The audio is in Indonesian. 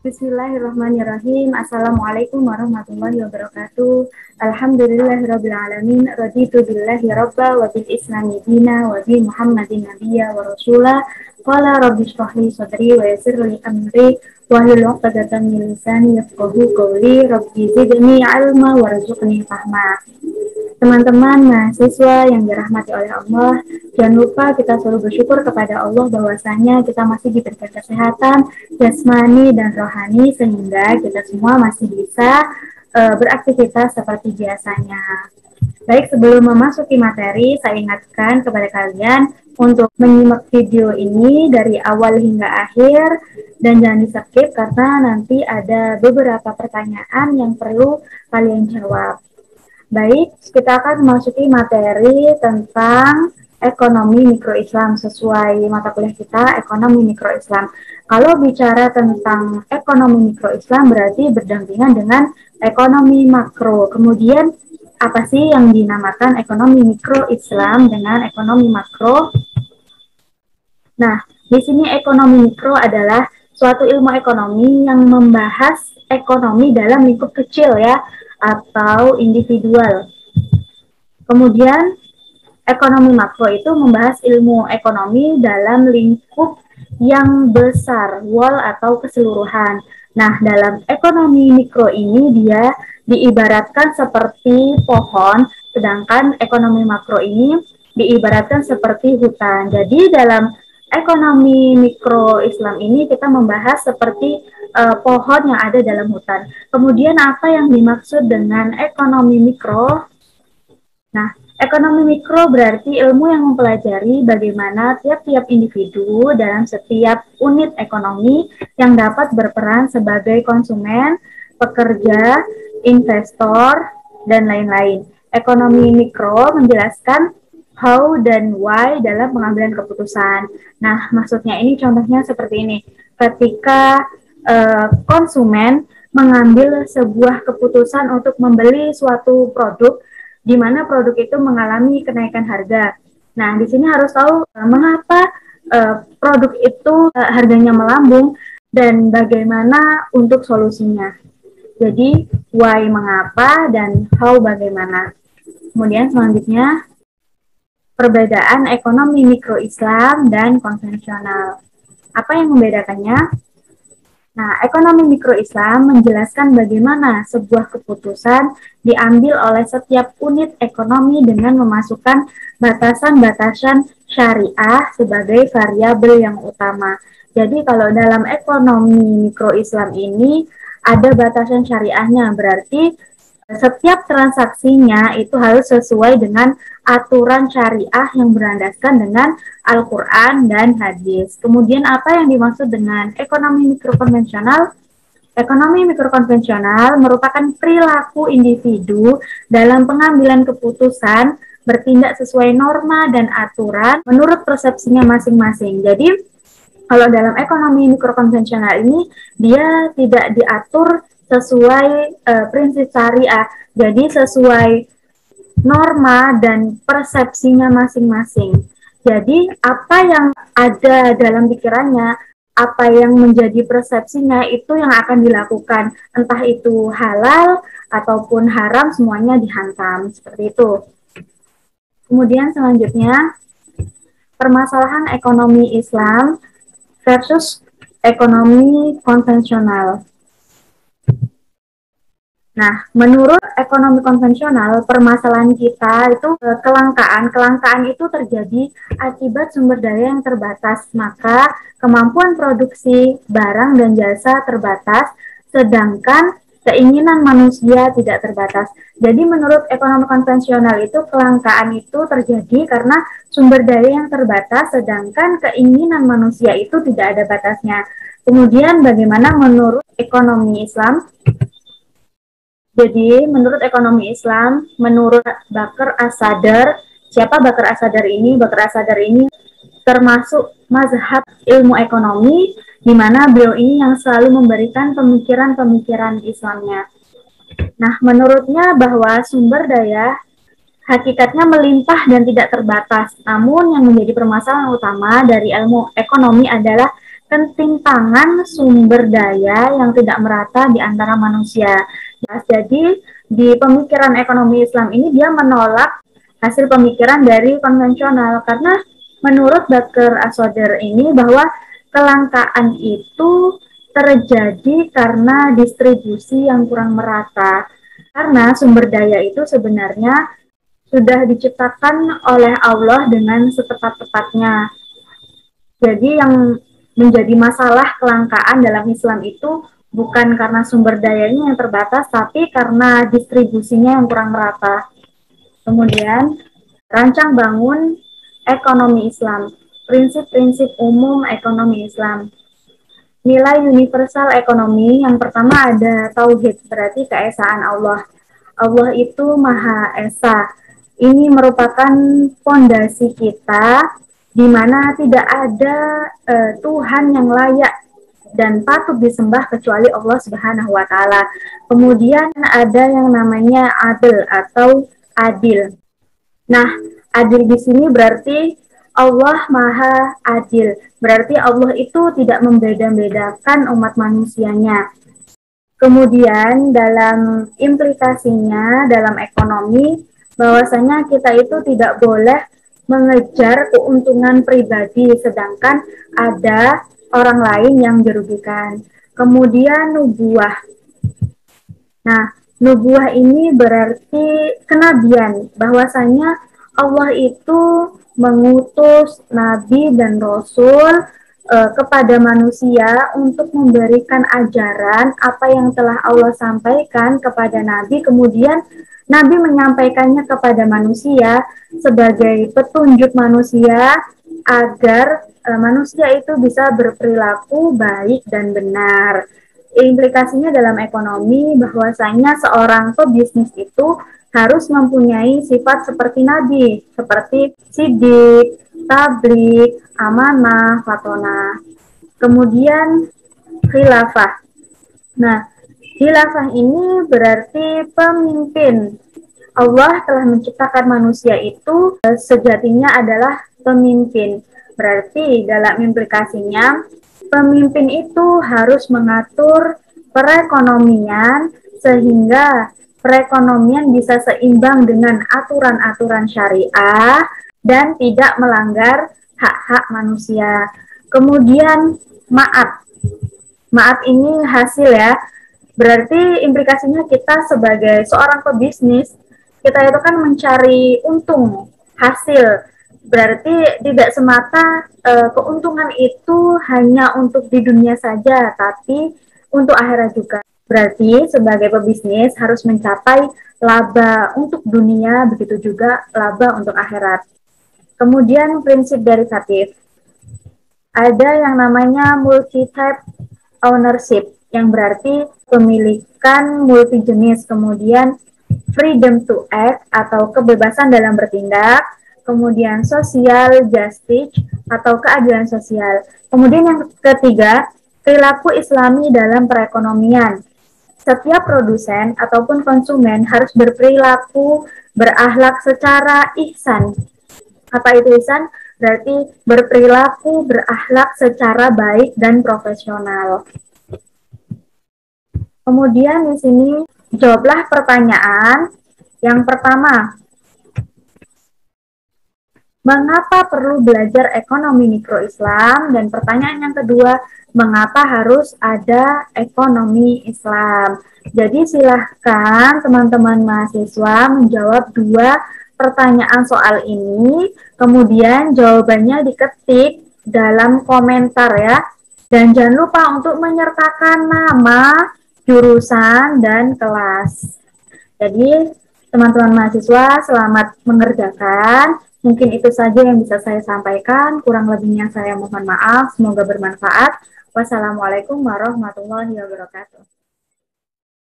Bismillahirrahmanirrahim. Assalamualaikum warahmatullahi wabarakatuh. Alhamdulillahirabbil alamin. Raditu billahi rabba wa bil islami dina wa bi Muhammadin nabiyya wa rasula. Qala rabbi shrah li sadri wa yassir li amri wa hlul 'uqdatam min lisani yafqahu qawli. Rabbi zidni 'ilma warzuqni fahma. Teman-teman mahasiswa yang dirahmati oleh Allah, jangan lupa kita selalu bersyukur kepada Allah bahwasanya kita masih diberikan kesehatan jasmani dan rohani sehingga kita semua masih bisa beraktivitas seperti biasanya. Baik, sebelum memasuki materi, saya ingatkan kepada kalian untuk menyimak video ini dari awal hingga akhir dan jangan di-skip karena nanti ada beberapa pertanyaan yang perlu kalian jawab. Baik, kita akan memasuki materi tentang ekonomi mikro Islam sesuai mata kuliah kita, ekonomi mikro Islam. Kalau bicara tentang ekonomi mikro Islam berarti berdampingan dengan ekonomi makro. Kemudian apa sih yang dinamakan ekonomi mikro Islam dengan ekonomi makro? Nah, di sini ekonomi mikro adalah suatu ilmu ekonomi yang membahas ekonomi dalam lingkup kecil ya, atau individual. Kemudian ekonomi makro itu membahas ilmu ekonomi dalam lingkup yang besar, wall atau keseluruhan. Nah, dalam ekonomi mikro ini dia diibaratkan seperti pohon, sedangkan ekonomi makro ini diibaratkan seperti hutan. Jadi dalam ekonomi mikro Islam ini kita membahas seperti pohon yang ada dalam hutan. Kemudian apa yang dimaksud dengan ekonomi mikro? Nah, ekonomi mikro berarti ilmu yang mempelajari bagaimana tiap-tiap individu dalam setiap unit ekonomi yang dapat berperan sebagai konsumen, pekerja, investor, dan lain-lain. Ekonomi mikro menjelaskan how dan why dalam pengambilan keputusan. Nah, maksudnya ini contohnya seperti ini. Ketika konsumen mengambil sebuah keputusan untuk membeli suatu produk, di mana produk itu mengalami kenaikan harga. Nah, di sini harus tahu mengapa produk itu harganya melambung dan bagaimana untuk solusinya. Jadi, why mengapa dan how bagaimana. Kemudian selanjutnya, perbedaan ekonomi mikro Islam dan konvensional. Apa yang membedakannya? Nah, ekonomi mikro Islam menjelaskan bagaimana sebuah keputusan diambil oleh setiap unit ekonomi dengan memasukkan batasan-batasan syariah sebagai variabel yang utama. Jadi kalau dalam ekonomi mikro Islam ini ada batasan syariahnya, berarti setiap transaksinya itu harus sesuai dengan aturan syariah yang berlandaskan dengan Al-Quran dan hadis. Kemudian apa yang dimaksud dengan ekonomi mikrokonvensional? Ekonomi mikrokonvensional merupakan perilaku individu dalam pengambilan keputusan bertindak sesuai norma dan aturan menurut persepsinya masing-masing. Jadi, kalau dalam ekonomi mikrokonvensional ini, dia tidak diatur sesuai prinsip syariah, jadi sesuai norma dan persepsinya masing-masing. Jadi apa yang ada dalam pikirannya, apa yang menjadi persepsinya itu yang akan dilakukan, entah itu halal ataupun haram, semuanya dihantam seperti itu. Kemudian selanjutnya, permasalahan ekonomi Islam versus ekonomi konvensional. Nah, menurut ekonomi konvensional, permasalahan kita itu kelangkaan. Kelangkaan itu terjadi akibat sumber daya yang terbatas, maka kemampuan produksi barang dan jasa terbatas, sedangkan keinginan manusia tidak terbatas. Jadi menurut ekonomi konvensional itu kelangkaan itu terjadi karena sumber daya yang terbatas, sedangkan keinginan manusia itu tidak ada batasnya. Kemudian bagaimana menurut ekonomi Islam? Jadi, menurut ekonomi Islam, menurut Bakr As-Sadr, siapa Bakr As-Sadr ini? Bakr As-Sadr ini termasuk mazhab ilmu ekonomi, di mana beliau ini yang selalu memberikan pemikiran-pemikiran Islamnya. Nah, menurutnya bahwa sumber daya hakikatnya melimpah dan tidak terbatas. Namun, yang menjadi permasalahan utama dari ilmu ekonomi adalah ketimpangan sumber daya yang tidak merata di antara manusia. Ya, jadi di pemikiran ekonomi Islam ini dia menolak hasil pemikiran dari konvensional karena menurut Bakr Asoder ini bahwa kelangkaan itu terjadi karena distribusi yang kurang merata. Karena sumber daya itu sebenarnya sudah diciptakan oleh Allah dengan setepat-tepatnya. Jadi yang menjadi masalah kelangkaan dalam Islam itu bukan karena sumber dayanya yang terbatas, tapi karena distribusinya yang kurang merata. Kemudian, rancang bangun ekonomi Islam, prinsip-prinsip umum ekonomi Islam. Nilai universal ekonomi yang pertama ada tauhid, berarti keesaan Allah. Allah itu Maha Esa. Ini merupakan fondasi kita di mana tidak ada Tuhan yang layak dan patut disembah kecuali Allah Subhanahu wa taala. Kemudian ada yang namanya adil atau adil. Nah, adil di sini berarti Allah Maha Adil. Berarti Allah itu tidak membeda-bedakan umat manusianya. Kemudian dalam implikasinya dalam ekonomi bahwasanya kita itu tidak boleh mengejar keuntungan pribadi sedangkan ada orang lain yang dirugikan. Kemudian nubuah. Nah, nubuah ini berarti kenabian, bahwasanya Allah itu mengutus nabi dan rasul kepada manusia untuk memberikan ajaran apa yang telah Allah sampaikan kepada nabi, kemudian nabi menyampaikannya kepada manusia sebagai petunjuk manusia agar manusia itu bisa berperilaku baik dan benar. Implikasinya dalam ekonomi bahwasanya seorang pebisnis itu harus mempunyai sifat seperti Nabi, seperti sidik, tablik, amanah, fatona. Kemudian khilafah. Nah, khilafah ini berarti pemimpin. Allah telah menciptakan manusia itu sejatinya adalah pemimpin. Berarti dalam implikasinya pemimpin itu harus mengatur perekonomian sehingga perekonomian bisa seimbang dengan aturan-aturan syariah dan tidak melanggar hak-hak manusia. Kemudian maaf. Maaf ini hasil ya. Berarti implikasinya kita sebagai seorang pebisnis, kita itu kan mencari untung, hasil. Berarti tidak semata keuntungan itu hanya untuk di dunia saja, tapi untuk akhirat juga. Berarti sebagai pebisnis harus mencapai laba untuk dunia, begitu juga laba untuk akhirat. Kemudian prinsip derivatif. Ada yang namanya multi-type ownership, yang berarti pemilikan multi jenis, kemudian freedom to act atau kebebasan dalam bertindak, kemudian social justice atau keadilan sosial. Kemudian yang ketiga, perilaku Islami dalam perekonomian. Setiap produsen ataupun konsumen harus berperilaku berakhlak secara ihsan. Apa itu ihsan? Berarti berperilaku berakhlak secara baik dan profesional. Kemudian di sini jawablah pertanyaan. Yang pertama, mengapa perlu belajar ekonomi mikro Islam? Dan pertanyaan yang kedua, mengapa harus ada ekonomi Islam? Jadi silahkan teman-teman mahasiswa menjawab dua pertanyaan soal ini, kemudian jawabannya diketik dalam komentar ya. Dan jangan lupa untuk menyertakan nama, jurusan, dan kelas. Jadi teman-teman mahasiswa selamat mengerjakan. Mungkin itu saja yang bisa saya sampaikan. Kurang lebihnya saya mohon maaf. Semoga bermanfaat. Wassalamualaikum warahmatullahi wabarakatuh.